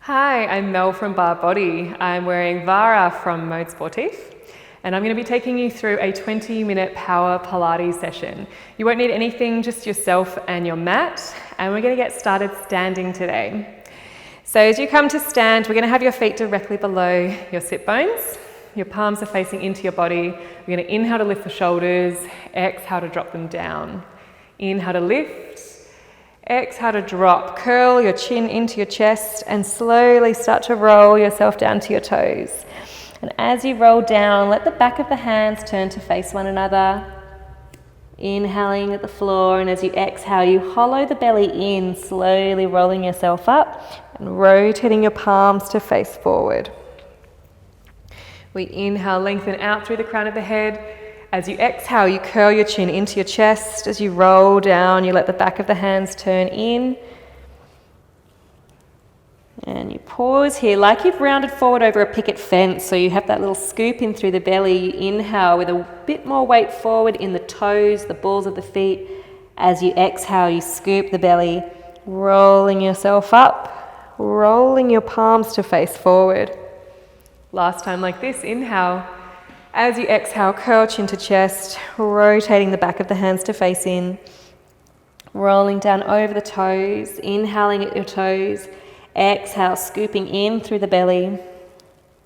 Hi, I'm Mel from Barre. I'm wearing Barre from Mode Sportif, and I'm going to be taking you through a 20-minute power Pilates session. You won't need anything, just yourself and your mat, and we're going to get started standing today. So as you come to stand, we're going to have your feet directly below your sit bones. Your palms are facing into your body. We're going to inhale to lift the shoulders, exhale to drop them down. Inhale to lift. Exhale to drop, curl your chin into your chest and slowly start to roll yourself down to your toes. And as you roll down, let the back of the hands turn to face one another. Inhaling at the floor, and as you exhale, you hollow the belly in, slowly rolling yourself up and rotating your palms to face forward. We inhale, lengthen out through the crown of the head. As you exhale, you curl your chin into your chest. As you roll down, you let the back of the hands turn in. And you pause here like you've rounded forward over a picket fence. So you have that little scoop in through the belly. You inhale with a bit more weight forward in the toes, the balls of the feet. As you exhale, you scoop the belly, rolling yourself up, rolling your palms to face forward. Last time like this, inhale. As you exhale, curl chin to chest, rotating the back of the hands to face in, rolling down over the toes, inhaling at your toes, exhale, scooping in through the belly,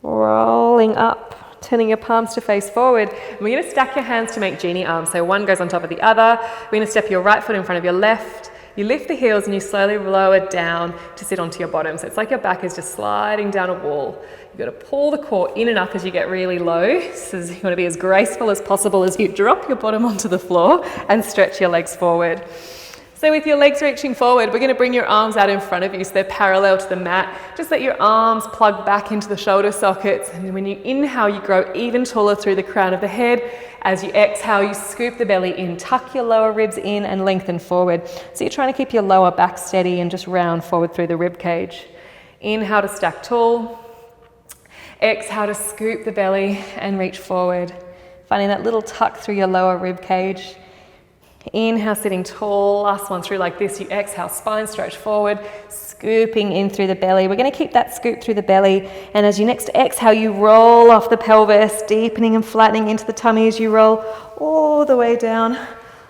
rolling up, turning your palms to face forward. And we're going to stack your hands to make genie arms. So one goes on top of the other. We're going to step your right foot in front of your left. You lift the heels and you slowly lower down to sit onto your bottom. So it's like your back is just sliding down a wall. You've got to pull the core in and up as you get really low. So you want to be as graceful as possible as you drop your bottom onto the floor and stretch your legs forward. So with your legs reaching forward, we're going to bring your arms out in front of you so they're parallel to the mat. Just let your arms plug back into the shoulder sockets. And when you inhale, you grow even taller through the crown of the head. As you exhale, you scoop the belly in, tuck your lower ribs in and lengthen forward. So you're trying to keep your lower back steady and just round forward through the rib cage. Inhale to stack tall. Exhale to scoop the belly and reach forward. Finding that little tuck through your lower rib cage. Inhale, sitting tall. Last one through like this. You exhale, spine stretch forward, scooping in through the belly. We're going to keep that scoop through the belly. And as you next exhale, you roll off the pelvis, deepening and flattening into the tummy as you roll all the way down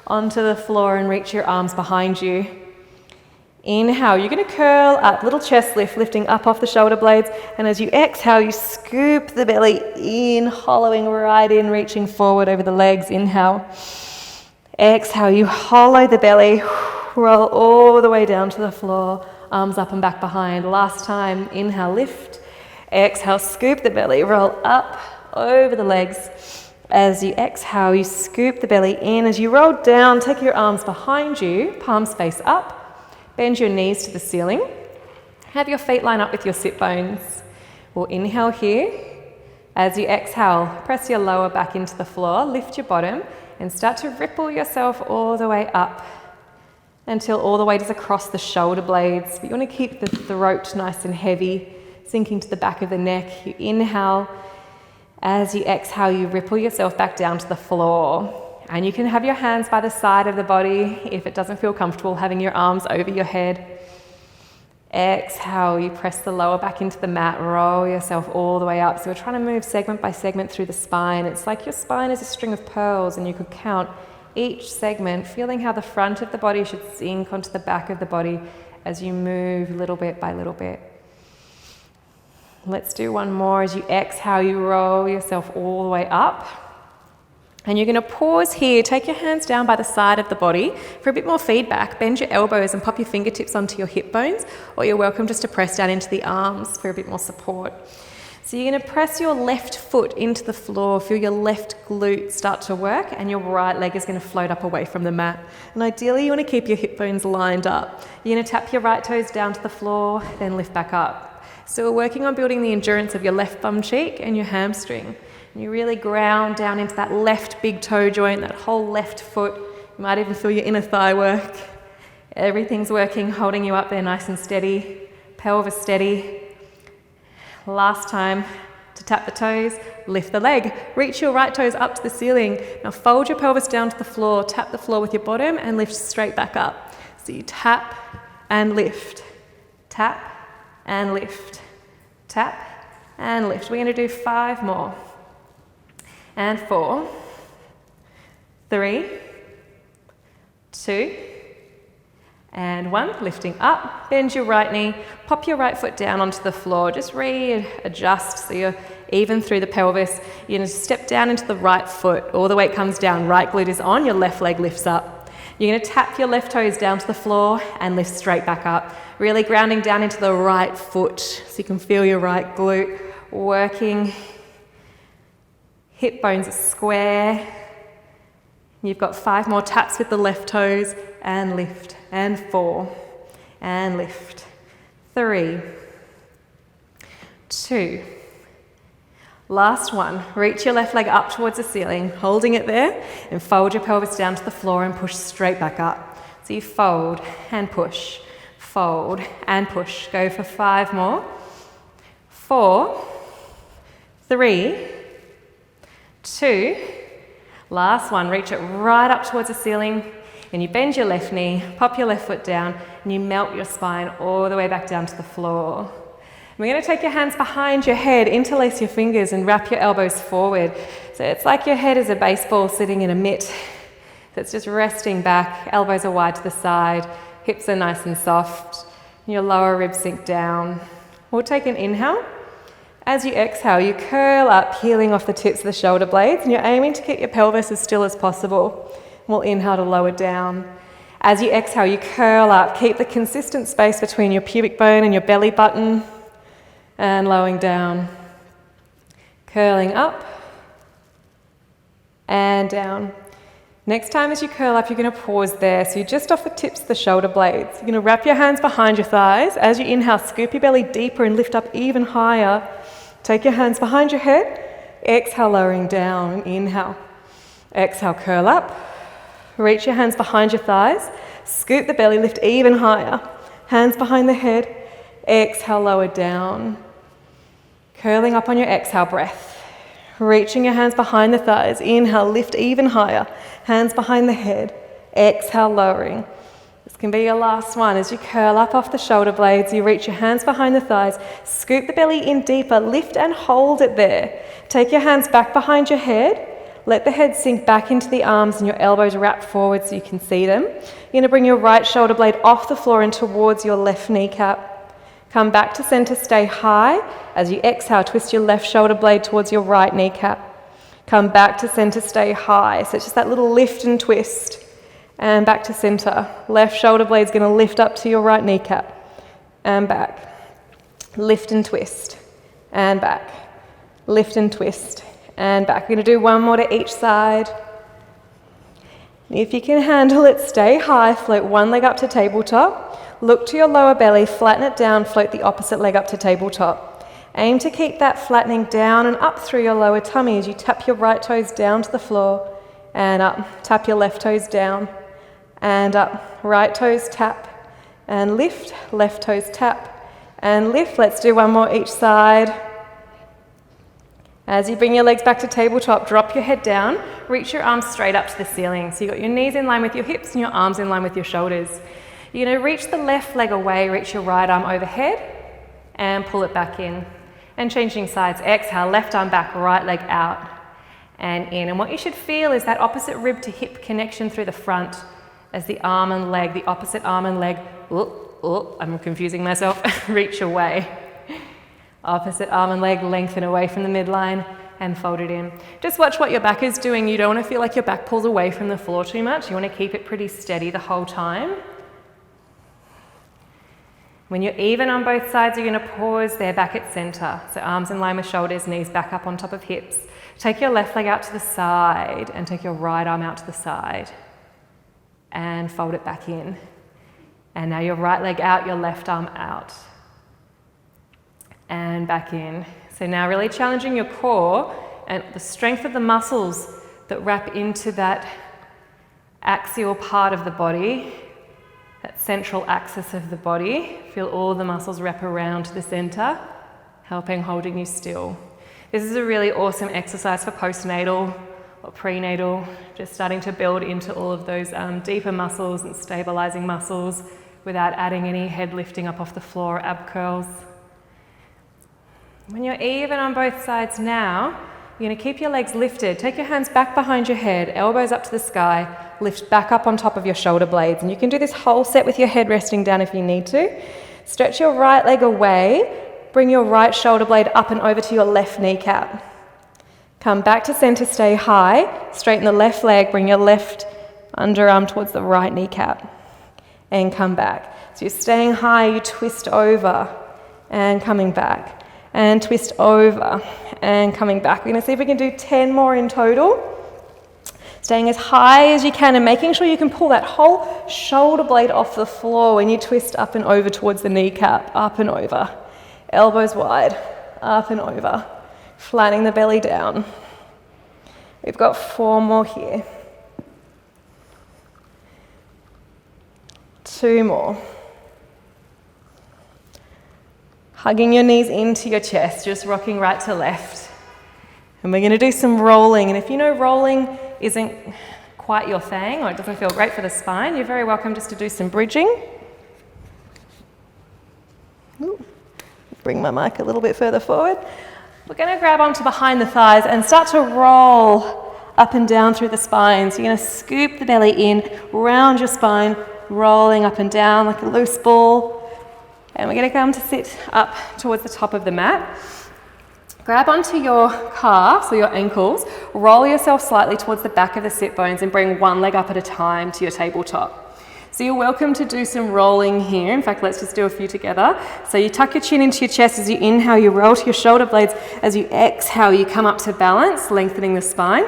onto the floor and reach your arms behind you. Inhale, you're going to curl up, little chest lift, lifting up off the shoulder blades. And as you exhale, you scoop the belly in, hollowing right in, reaching forward over the legs. Inhale. Exhale, you hollow the belly, roll all the way down to the floor, arms up and back behind. Last time, inhale, lift. Exhale, scoop the belly, roll up over the legs. As you exhale, you scoop the belly in. As you roll down, take your arms behind you, palms face up. Bend your knees to the ceiling. Have your feet line up with your sit bones. We'll inhale here. As you exhale, press your lower back into the floor, lift your bottom, and start to ripple yourself all the way up until all the weight is across the shoulder blades. But you want to keep the throat nice and heavy, sinking to the back of the neck. You inhale. As you exhale, you ripple yourself back down to the floor. And you can have your hands by the side of the body if it doesn't feel comfortable having your arms over your head. Exhale, you press the lower back into the mat, roll yourself all the way up. So we're trying to move segment by segment through the spine. It's like your spine is a string of pearls and you could count each segment, feeling how the front of the body should sink onto the back of the body as you move little bit by little bit. Let's do one more. As you exhale, you roll yourself all the way up. And you're going to pause here, take your hands down by the side of the body for a bit more feedback. Bend your elbows and pop your fingertips onto your hip bones, or you're welcome just to press down into the arms for a bit more support. So you're going to press your left foot into the floor, feel your left glute start to work, and your right leg is going to float up away from the mat. And ideally, you want to keep your hip bones lined up. You're going to tap your right toes down to the floor, then lift back up. So we're working on building the endurance of your left bum cheek and your hamstring. And you really ground down into that left big toe joint, that whole left foot. You might even feel your inner thigh work. Everything's working, holding you up there nice and steady. Pelvis steady. Last time, to tap the toes, lift the leg. Reach your right toes up to the ceiling. Now fold your pelvis down to the floor, tap the floor with your bottom and lift straight back up. So you tap and lift. Tap and lift. Tap and lift. We're going to do 5 more. And 4, 3, 2, and 1. Lifting up, bend your right knee, pop your right foot down onto the floor. Just readjust so you're even through the pelvis. You're going to step down into the right foot. All the weight comes down, right glute is on, your left leg lifts up. You're going to tap your left toes down to the floor and lift straight back up. Really grounding down into the right foot so you can feel your right glute working. Hip bones are square. You've got 5 more taps with the left toes and lift. And 4 and lift. 3, 2. Last one. Reach your left leg up towards the ceiling, holding it there, and fold your pelvis down to the floor and push straight back up. So you fold and push, fold and push. Go for 5 more. 4, 3, 2. Last one. Reach it right up towards the ceiling, and you bend your left knee, pop your left foot down, and you melt your spine all the way back down to the floor. We're going to take your hands behind your head, interlace your fingers, and wrap your elbows forward. So it's like your head is a baseball sitting in a mitt. So it's just resting back, elbows are wide to the side, hips are nice and soft, and your lower ribs sink down. We'll take an inhale. As you exhale, you curl up, peeling off the tips of the shoulder blades, and you're aiming to keep your pelvis as still as possible. We'll inhale to lower down. As you exhale, you curl up. Keep the consistent space between your pubic bone and your belly button. And lowering down. Curling up. And down. Next time as you curl up, you're going to pause there. So you're just off the tips of the shoulder blades. You're going to wrap your hands behind your thighs. As you inhale, scoop your belly deeper and lift up even higher. Take your hands behind your head. Exhale, lowering down. Inhale. Exhale, curl up. Reach your hands behind your thighs. Scoop the belly, lift even higher. Hands behind the head. Exhale, lower down. Curling up on your exhale breath. Reaching your hands behind the thighs. Inhale, lift even higher. Hands behind the head. Exhale, lowering. This can be your last one. As you curl up off the shoulder blades, you reach your hands behind the thighs. Scoop the belly in deeper. Lift and hold it there. Take your hands back behind your head. Let the head sink back into the arms and your elbows wrap forward so you can see them. You're going to bring your right shoulder blade off the floor and towards your left kneecap. Come back to center, stay high. As you exhale, twist your left shoulder blade towards your right kneecap. Come back to center, stay high. So it's just that little lift and twist. And back to center. Left shoulder blade's going to lift up to your right kneecap. And back. Lift and twist. And back. Lift and twist. And back. We're going to do 1 more to each side. If you can handle it, stay high. Float 1 leg up to tabletop. Look to your lower belly, flatten it down, float the opposite leg up to tabletop. Aim to keep that flattening down and up through your lower tummy as you tap your right toes down to the floor and up. Tap your left toes down and up. Right toes tap and lift, left toes tap and lift. Let's do 1 more each side. As you bring your legs back to tabletop, drop your head down, reach your arms straight up to the ceiling. So you've got your knees in line with your hips and your arms in line with your shoulders. You're going to reach the left leg away, reach your right arm overhead and pull it back in. And changing sides, exhale, left arm back, right leg out and in. And what you should feel is that opposite rib to hip connection through the front as the arm and leg, the opposite arm and leg, I'm confusing myself, reach away. Opposite arm and leg lengthen away from the midline and fold it in. Just watch what your back is doing. You don't want to feel like your back pulls away from the floor too much. You want to keep it pretty steady the whole time. When you're even on both sides, you're going to pause there back at center. So arms in line with shoulders, knees back up on top of hips. Take your left leg out to the side and take your right arm out to the side. And fold it back in. And now your right leg out, your left arm out. And back in. So now really challenging your core and the strength of the muscles that wrap into that axial part of the body. That central axis of the body. Feel all the muscles wrap around to the center, helping holding you still. This is a really awesome exercise for postnatal or prenatal, just starting to build into all of those deeper muscles and stabilizing muscles without adding any head lifting up off the floor, ab curls. When you're even on both sides now, you're going to keep your legs lifted. Take your hands back behind your head, elbows up to the sky, lift back up on top of your shoulder blades. And you can do this whole set with your head resting down if you need to. Stretch your right leg away, bring your right shoulder blade up and over to your left kneecap. Come back to center, stay high, straighten the left leg, bring your left underarm towards the right kneecap. And come back. So you're staying high, you twist over and coming back. And twist over and coming back. We're going to see if we can do 10 more in total. Staying as high as you can and making sure you can pull that whole shoulder blade off the floor when you twist up and over towards the kneecap. Up and over. Elbows wide. Up and over. Flattening the belly down. We've got 4 more here. 2 more. Hugging your knees into your chest, just rocking right to left. And we're going to do some rolling. And if you know rolling isn't quite your thing or it doesn't feel great for the spine, you're very welcome just to do some bridging. Ooh. Bring my mic a little bit further forward. We're going to grab onto behind the thighs and start to roll up and down through the spine. So you're going to scoop the belly in, round your spine, rolling up and down like a loose ball. And we're going to come to sit up towards the top of the mat. Grab onto your calves or your ankles, roll yourself slightly towards the back of the sit bones and bring one leg up at a time to your tabletop. So you're welcome to do some rolling here. In fact, let's just do a few together. So you tuck your chin into your chest as you inhale, you roll to your shoulder blades. As you exhale, you come up to balance, lengthening the spine.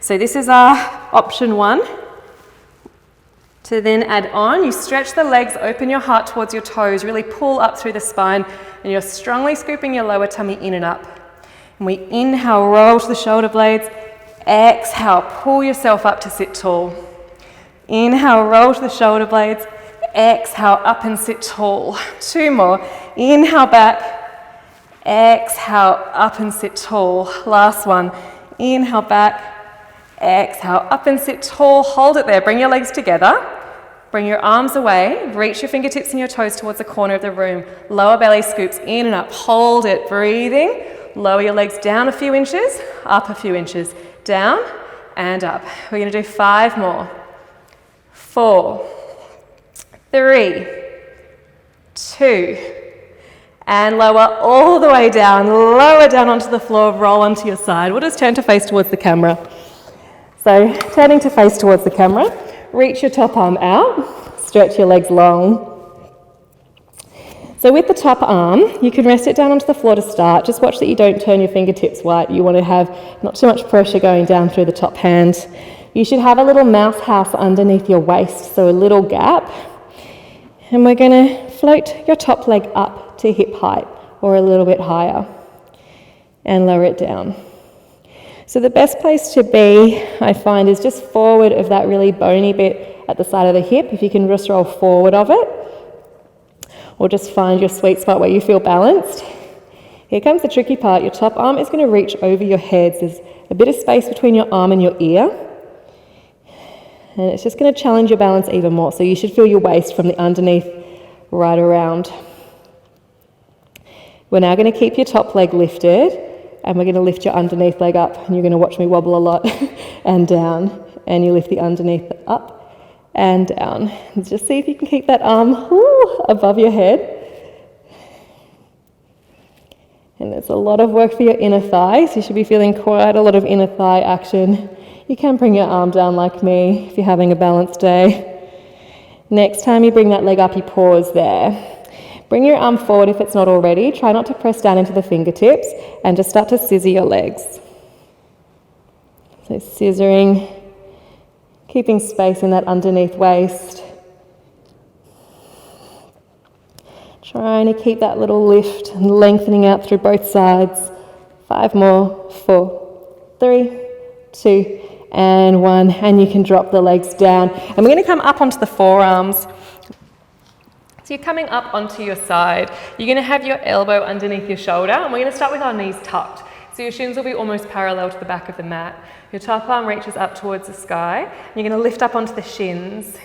So this is our option 1. To then add on, you stretch the legs, open your heart towards your toes, really pull up through the spine, and you're strongly scooping your lower tummy in and up. And we inhale, roll to the shoulder blades. Exhale, pull yourself up to sit tall. Inhale, roll to the shoulder blades. Exhale, up and sit tall. 2 more. Inhale back. Exhale, up and sit tall. Last one. Inhale back. Exhale, up and sit tall, hold it there, bring your legs together, bring your arms away, reach your fingertips and your toes towards the corner of the room, lower belly scoops in and up, hold it, breathing, lower your legs down a few inches, up a few inches, down and up. We're going to do 5 more, 4, 3, 2, and lower all the way down, lower down onto the floor, roll onto your side. We'll just turn to face towards the camera. So turning to face towards the camera, reach your top arm out, stretch your legs long. So with the top arm, you can rest it down onto the floor to start. Just watch that you don't turn your fingertips white. You want to have not too much pressure going down through the top hand. You should have a little mouse house underneath your waist, so a little gap. And we're going to float your top leg up to hip height or a little bit higher and lower it down. So the best place to be, I find, is just forward of that really bony bit at the side of the hip, if you can just roll forward of it, or just find your sweet spot where you feel balanced. Here comes the tricky part. Your top arm is going to reach over your head. There's a bit of space between your arm and your ear, and it's just going to challenge your balance even more. So you should feel your waist from the underneath right around. We're now going to keep your top leg lifted, and we're going to lift your underneath leg up, and you're going to watch me wobble a lot, and down, and you lift the underneath up and down. And just see if you can keep that arm above your head. And there's a lot of work for your inner thigh, so you should be feeling quite a lot of inner thigh action. You can bring your arm down like me if you're having a balanced day. Next time you bring that leg up, you pause there. Bring your arm forward if it's not already. Try not to press down into the fingertips and just start to scissor your legs. So scissoring, keeping space in that underneath waist. Trying to keep that little lift and lengthening out through both sides. 5 more, 4, 3, 2, and 1. And you can drop the legs down. And we're going to come up onto the forearms. So you're coming up onto your side. You're going to have your elbow underneath your shoulder, and we're going to start with our knees tucked. So your shins will be almost parallel to the back of the mat. Your top arm reaches up towards the sky. You're going to lift up onto the shins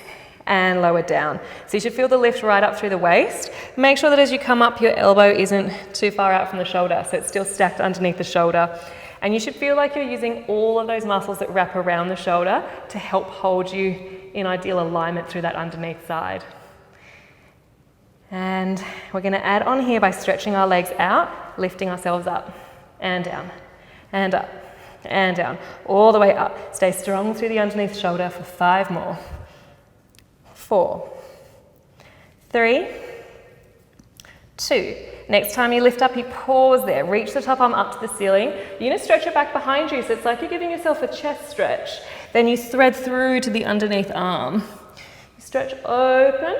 and lower down. So you should feel the lift right up through the waist. Make sure that as you come up, your elbow isn't too far out from the shoulder, so it's still stacked underneath the shoulder. And you should feel like you're using all of those muscles that wrap around the shoulder to help hold you in ideal alignment through that underneath side. And we're going to add on here by stretching our legs out, lifting ourselves up and down and up and down, all the way up. Stay strong through the underneath shoulder for 5 more. 4, 3, 2. Next time you lift up, you pause there. Reach the top arm up to the ceiling. You're going to stretch it back behind you, so it's like you're giving yourself a chest stretch. Then you thread through to the underneath arm. You stretch open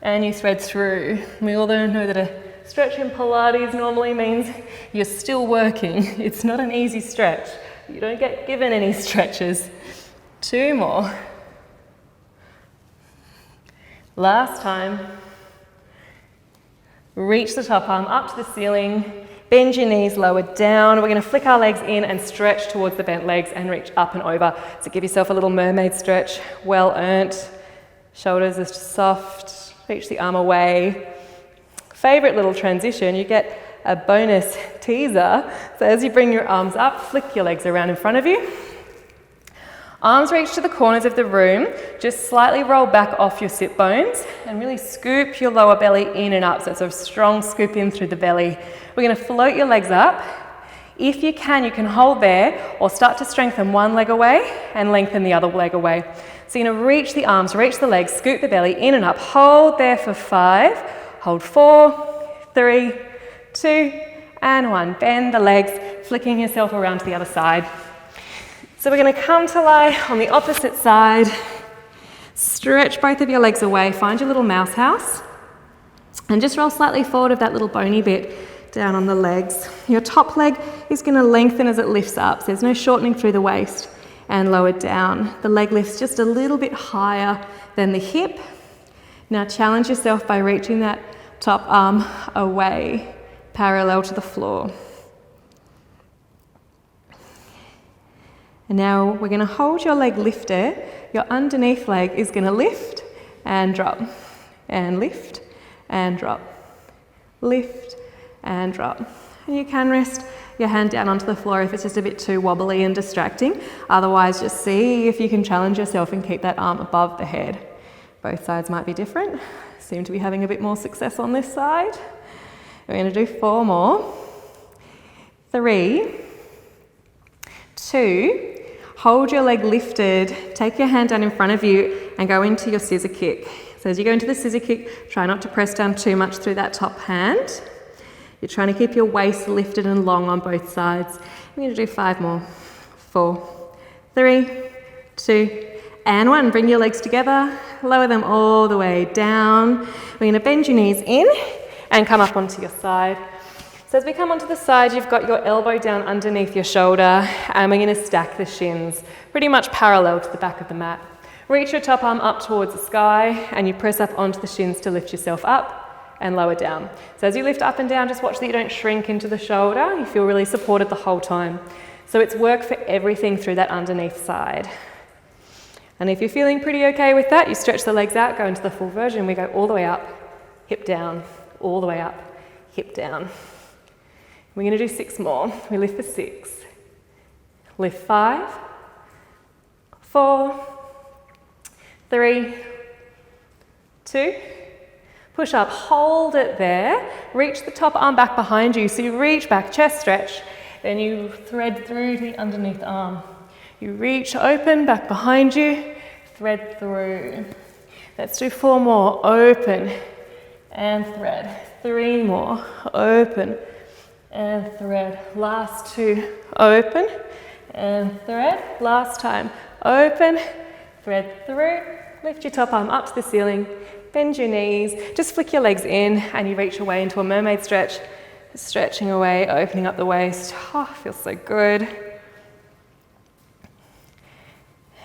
and you thread through. We all know that a stretch in Pilates normally means you're still working. It's not an easy stretch. You don't get given any stretches. 2 more. Last time. Reach the top arm up to the ceiling, bend your knees, lower down. We're going to flick our legs in and stretch towards the bent legs and reach up and over. So give yourself a little mermaid stretch, well earned. Shoulders are soft, reach the arm away. Favorite little transition, you get a bonus teaser. So as you bring your arms up, flick your legs around in front of you. Arms reach to the corners of the room, just slightly roll back off your sit bones and really scoop your lower belly in and up. So it's a strong scoop in through the belly. We're going to float your legs up. If you can hold there or start to strengthen one leg away and lengthen the other leg away. So you're going to reach the arms, reach the legs, scoop the belly in and up. Hold there for 5, hold 4, 3, 2, and 1. Bend the legs, flicking yourself around to the other side. So we're going to come to lie on the opposite side, stretch both of your legs away, find your little mouse house, and just roll slightly forward of that little bony bit down on the legs. Your top leg is going to lengthen as it lifts up, so there's no shortening through the waist, and lower down. The leg lifts just a little bit higher than the hip. Now challenge yourself by reaching that top arm away, parallel to the floor. And now we're going to hold your leg lifted. Your underneath leg is going to lift and drop, and lift and drop, lift and drop. And you can rest your hand down onto the floor if it's just a bit too wobbly and distracting. Otherwise, just see if you can challenge yourself and keep that arm above the head. Both sides might be different. Seem to be having a bit more success on this side. We're going to do 4 more. 3, 2, hold your leg lifted, take your hand down in front of you and go into your scissor kick. So as you go into the scissor kick, try not to press down too much through that top hand. You're trying to keep your waist lifted and long on both sides. I'm going to do 5 more. 4, 3, 2, and 1. Bring your legs together, lower them all the way down. We're going to bend your knees in and come up onto your side. So as we come onto the side, you've got your elbow down underneath your shoulder, and we're going to stack the shins pretty much parallel to the back of the mat. Reach your top arm up towards the sky, and you press up onto the shins to lift yourself up and lower down. So as you lift up and down, just watch that you don't shrink into the shoulder. You feel really supported the whole time. So it's work for everything through that underneath side. And if you're feeling pretty okay with that, you stretch the legs out, go into the full version. We go all the way up, hip down, all the way up, hip down. We're going to do 6 more. We lift for 6. Lift 5, 4, 3, 2. Push up, hold it there. Reach the top arm back behind you. So you reach back, chest stretch. Then you thread through to the underneath arm. You reach open, back behind you, thread through. Let's do 4 more. Open and thread. 3 more. Open and thread. Last 2. Open and thread. Last time. Open, thread through. Lift your top arm up to the ceiling. Bend your knees. Just flick your legs in and you reach away into a mermaid stretch. Stretching away, opening up the waist. Oh, feels so good.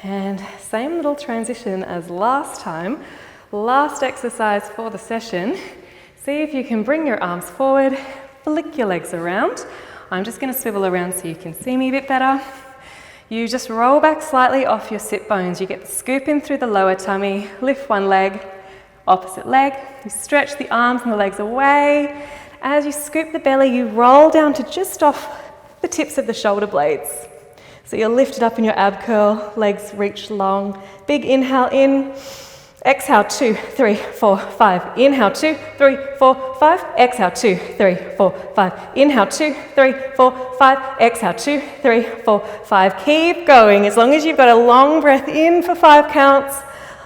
And same little transition as last time. Last exercise for the session. See if you can bring your arms forward, flick your legs around. I'm just going to swivel around so you can see me a bit better. You just roll back slightly off your sit bones. You get the scoop in through the lower tummy, lift one leg, opposite leg. You stretch the arms and the legs away. As you scoop the belly, you roll down to just off the tips of the shoulder blades. So you're lifted up in your ab curl, legs reach long. Big inhale in. Exhale, 2, 3, 4, 5. Inhale, 2, 3, 4, 5. Exhale, 2, 3, 4, 5. Inhale, 2, 3, 4, 5. Exhale, 2, 3, 4, 5. Keep going. As long as you've got a long breath in for 5 counts,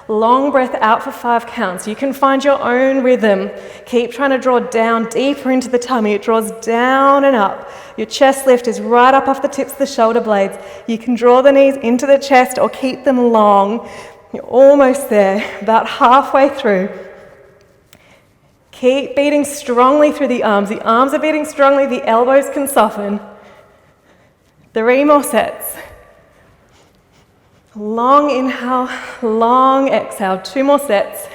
long breath out for 5 counts. You can find your own rhythm. Keep trying to draw down deeper into the tummy. It draws down and up. Your chest lift is right up off the tips of the shoulder blades. You can draw the knees into the chest or keep them long. You're almost there, about halfway through. Keep beating strongly through the arms. The arms are beating strongly, the elbows can soften. 3 more sets. Long inhale, long exhale. 2 more sets.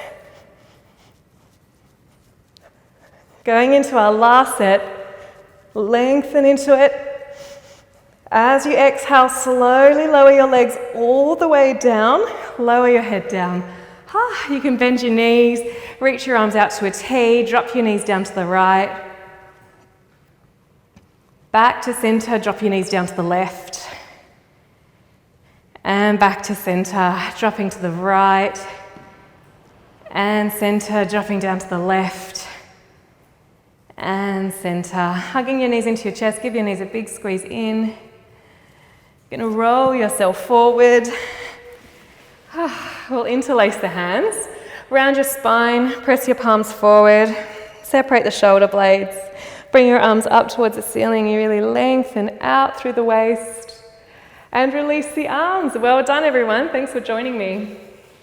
Going into our last set, lengthen into it. As you exhale, slowly lower your legs all the way down. Lower your head down. You can bend your knees, reach your arms out to a T, drop your knees down to the right. Back to center, drop your knees down to the left. And back to center, dropping to the right. And center, dropping down to the left. And center, hugging your knees into your chest, give your knees a big squeeze in. You're going to roll yourself forward. We'll interlace the hands. Round your spine, press your palms forward. Separate the shoulder blades. Bring your arms up towards the ceiling. You really lengthen out through the waist. And release the arms. Well done, everyone. Thanks for joining me.